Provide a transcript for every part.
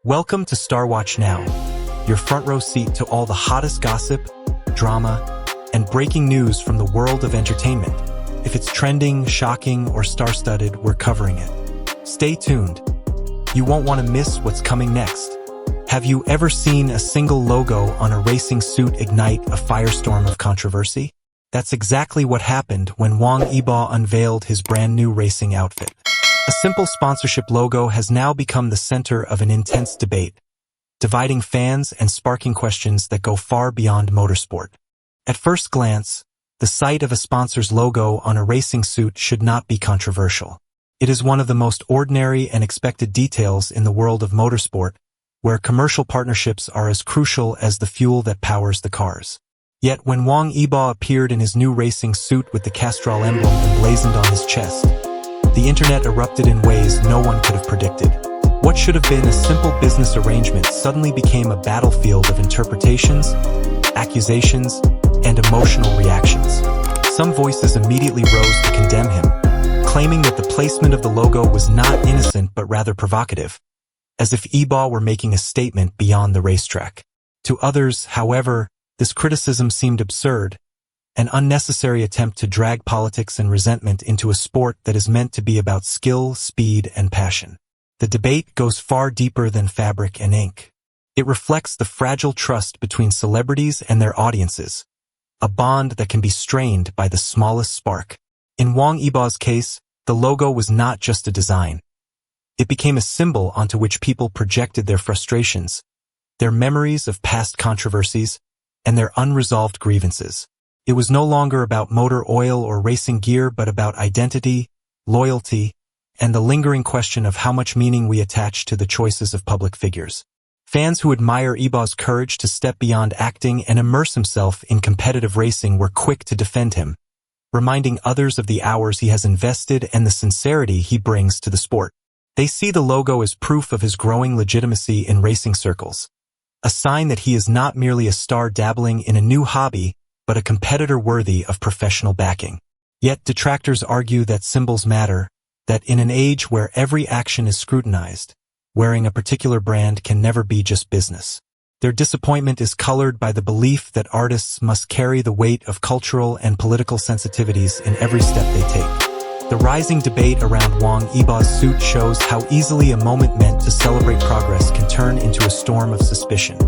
Welcome to Star Watch Now, your front row seat to all the hottest gossip, drama, and breaking news from the world of entertainment. If it's trending, shocking, or star-studded, we're covering it. Stay tuned. You won't want to miss what's coming next. Have you ever seen a single logo on a racing suit ignite a firestorm of controversy? That's exactly what happened when Wang Yibo unveiled his brand new racing outfit. A simple sponsorship logo has now become the center of an intense debate, dividing fans and sparking questions that go far beyond motorsport. At first glance, the sight of a sponsor's logo on a racing suit should not be controversial. It is one of the most ordinary and expected details in the world of motorsport, where commercial partnerships are as crucial as the fuel that powers the cars. Yet when Wang Yibo appeared in his new racing suit with the Castrol emblem emblazoned on his chest, the internet erupted in ways no one could have predicted. What should have been a simple business arrangement suddenly became a battlefield of interpretations, accusations, and emotional reactions. Some voices immediately rose to condemn him, claiming that the placement of the logo was not innocent but rather provocative, as if Yibo were making a statement beyond the racetrack. To others, however, this criticism seemed absurd, an unnecessary attempt to drag politics and resentment into a sport that is meant to be about skill, speed, and passion. The debate goes far deeper than fabric and ink. It reflects the fragile trust between celebrities and their audiences, a bond that can be strained by the smallest spark. In Wang Yibo's case, the logo was not just a design. It became a symbol onto which people projected their frustrations, their memories of past controversies, and their unresolved grievances. It was no longer about motor oil or racing gear but about identity, loyalty, and the lingering question of how much meaning we attach to the choices of public figures. Fans who admire Yibo's courage to step beyond acting and immerse himself in competitive racing were quick to defend him, reminding others of the hours he has invested and the sincerity he brings to the sport. They see the logo as proof of his growing legitimacy in racing circles, a sign that he is not merely a star dabbling in a new hobby, but a competitor worthy of professional backing. Yet detractors argue that symbols matter, that in an age where every action is scrutinized, wearing a particular brand can never be just business. Their disappointment is colored by the belief that artists must carry the weight of cultural and political sensitivities in every step they take. The rising debate around Wang Yibo's suit shows how easily a moment meant to celebrate progress can turn into a storm of suspicion.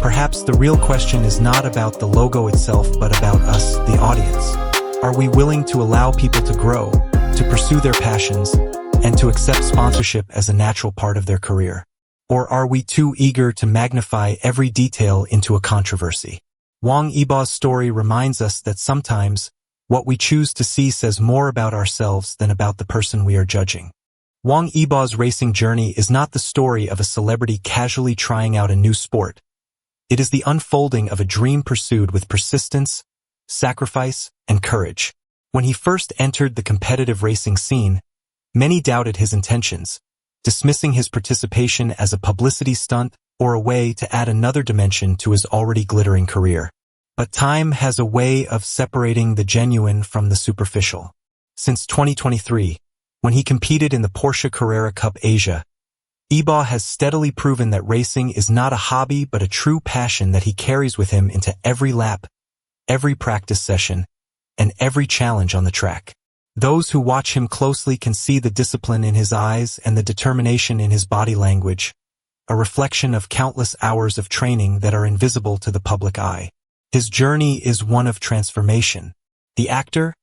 Perhaps the real question is not about the logo itself but about us, the audience. Are we willing to allow people to grow, to pursue their passions, and to accept sponsorship as a natural part of their career? Or are we too eager to magnify every detail into a controversy? Wang Yibo's story reminds us that sometimes, what we choose to see says more about ourselves than about the person we are judging. Wang Yibo's racing journey is not the story of a celebrity casually trying out a new sport. It is the unfolding of a dream pursued with persistence, sacrifice, and courage. When he first entered the competitive racing scene, many doubted his intentions, dismissing his participation as a publicity stunt or a way to add another dimension to his already glittering career. But time has a way of separating the genuine from the superficial. Since 2023, when he competed in the Porsche Carrera Cup Asia, Yibo has steadily proven that racing is not a hobby but a true passion that he carries with him into every lap, every practice session, and every challenge on the track. Those who watch him closely can see the discipline in his eyes and the determination in his body language, a reflection of countless hours of training that are invisible to the public eye. His journey is one of transformation. The actor,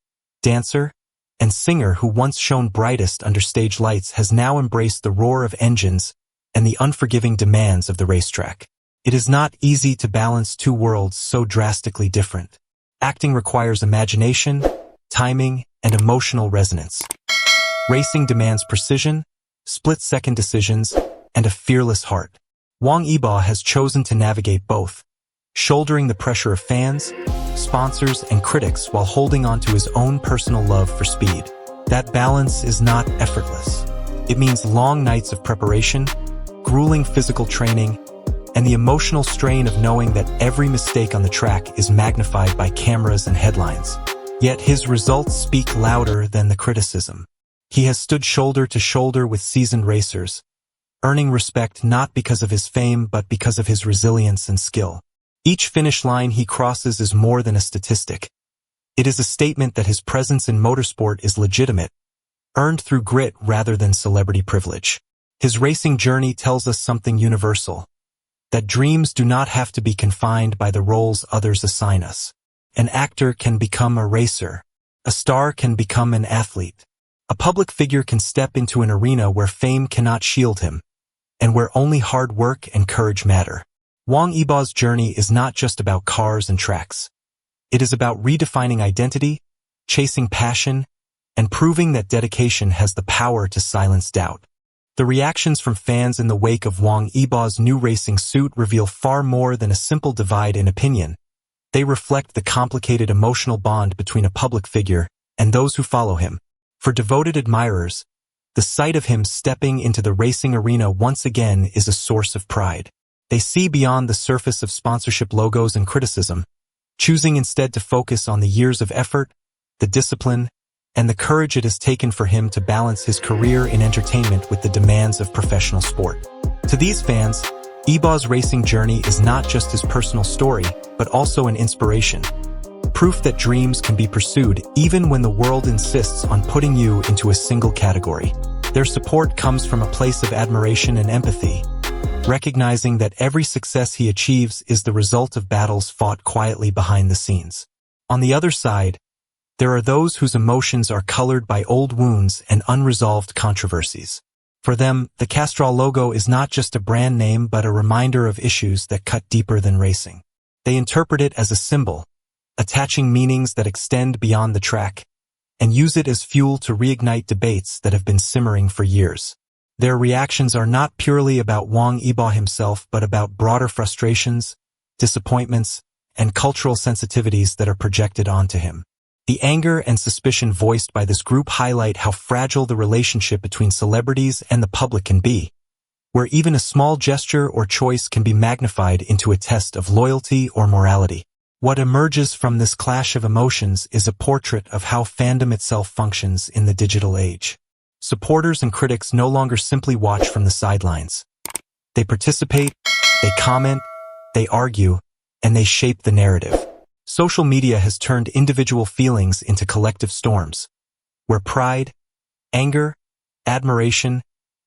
dancer, and singer who once shone brightest under stage lights has now embraced the roar of engines and the unforgiving demands of the racetrack. It is not easy to balance two worlds so drastically different. Acting requires imagination, timing, and emotional resonance. Racing demands precision, split-second decisions, and a fearless heart. Wang Yibo has chosen to navigate both, shouldering the pressure of fans, sponsors, and critics while holding on to his own personal love for speed. That balance is not effortless. It means long nights of preparation, grueling physical training, and the emotional strain of knowing that every mistake on the track is magnified by cameras and headlines. Yet his results speak louder than the criticism. He has stood shoulder to shoulder with seasoned racers, earning respect not because of his fame but because of his resilience and skill. Each finish line he crosses is more than a statistic. It is a statement that his presence in motorsport is legitimate, earned through grit rather than celebrity privilege. His racing journey tells us something universal, that dreams do not have to be confined by the roles others assign us. An actor can become a racer. A star can become an athlete. A public figure can step into an arena where fame cannot shield him, and where only hard work and courage matter. Wang Yibo's journey is not just about cars and tracks. It is about redefining identity, chasing passion, and proving that dedication has the power to silence doubt. The reactions from fans in the wake of Wang Yibo's new racing suit reveal far more than a simple divide in opinion. They reflect the complicated emotional bond between a public figure and those who follow him. For devoted admirers, the sight of him stepping into the racing arena once again is a source of pride. They see beyond the surface of sponsorship logos and criticism, choosing instead to focus on the years of effort, the discipline, and the courage it has taken for him to balance his career in entertainment with the demands of professional sport. To these fans, Yibo's racing journey is not just his personal story, but also an inspiration. Proof that dreams can be pursued even when the world insists on putting you into a single category. Their support comes from a place of admiration and empathy, recognizing that every success he achieves is the result of battles fought quietly behind the scenes. On the other side, there are those whose emotions are colored by old wounds and unresolved controversies. For them, the Castrol logo is not just a brand name but a reminder of issues that cut deeper than racing. They interpret it as a symbol, attaching meanings that extend beyond the track, and use it as fuel to reignite debates that have been simmering for years. Their reactions are not purely about Wang Yibo himself but about broader frustrations, disappointments, and cultural sensitivities that are projected onto him. The anger and suspicion voiced by this group highlight how fragile the relationship between celebrities and the public can be, where even a small gesture or choice can be magnified into a test of loyalty or morality. What emerges from this clash of emotions is a portrait of how fandom itself functions in the digital age. Supporters and critics no longer simply watch from the sidelines. They participate, they comment, they argue, and they shape the narrative. Social media has turned individual feelings into collective storms, where pride, anger, admiration,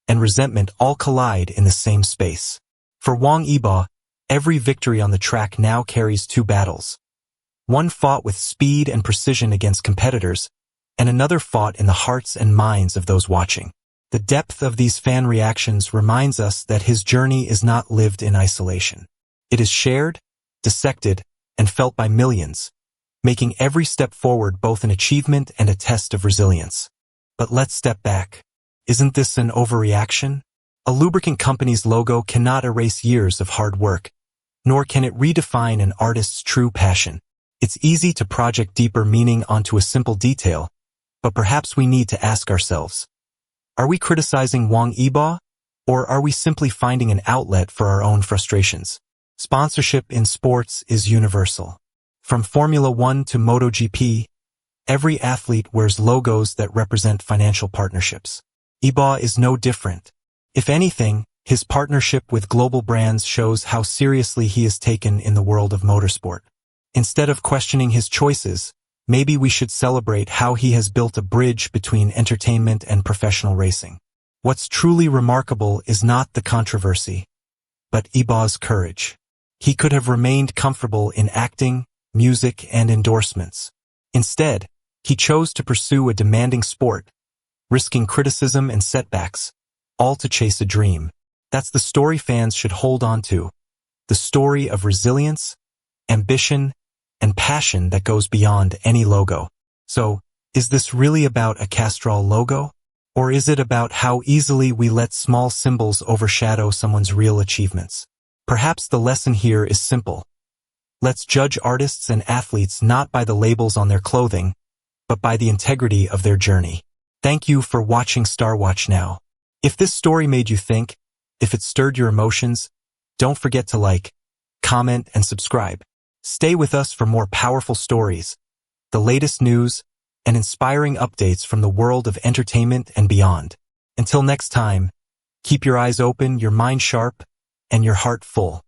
and resentment all collide in the same space. For Wang Yibo, every victory on the track now carries two battles. One fought with speed and precision against competitors, and another fought in the hearts and minds of those watching. The depth of these fan reactions reminds us that his journey is not lived in isolation. It is shared, dissected, and felt by millions, making every step forward both an achievement and a test of resilience. But let's step back. Isn't this an overreaction? A lubricant company's logo cannot erase years of hard work, nor can it redefine an artist's true passion. It's easy to project deeper meaning onto a simple detail, but perhaps we need to ask ourselves, are we criticizing Wang Yibo, or are we simply finding an outlet for our own frustrations? Sponsorship in sports is universal. From Formula One to MotoGP, every athlete wears logos that represent financial partnerships. Yibo is no different. If anything, his partnership with global brands shows how seriously he is taken in the world of motorsport. Instead of questioning his choices, maybe we should celebrate how he has built a bridge between entertainment and professional racing. What's truly remarkable is not the controversy, but Yibo's courage. He could have remained comfortable in acting, music, and endorsements. Instead, he chose to pursue a demanding sport, risking criticism and setbacks, all to chase a dream. That's the story fans should hold on to, the story of resilience, ambition, and passion that goes beyond any logo. So, is this really about a Castrol logo? Or is it about how easily we let small symbols overshadow someone's real achievements? Perhaps the lesson here is simple. Let's judge artists and athletes not by the labels on their clothing, but by the integrity of their journey. Thank you for watching Star Watch Now. If this story made you think, if it stirred your emotions, don't forget to like, comment, and subscribe. Stay with us for more powerful stories, the latest news, and inspiring updates from the world of entertainment and beyond. Until next time, Keep your eyes open, your mind sharp, and your heart full.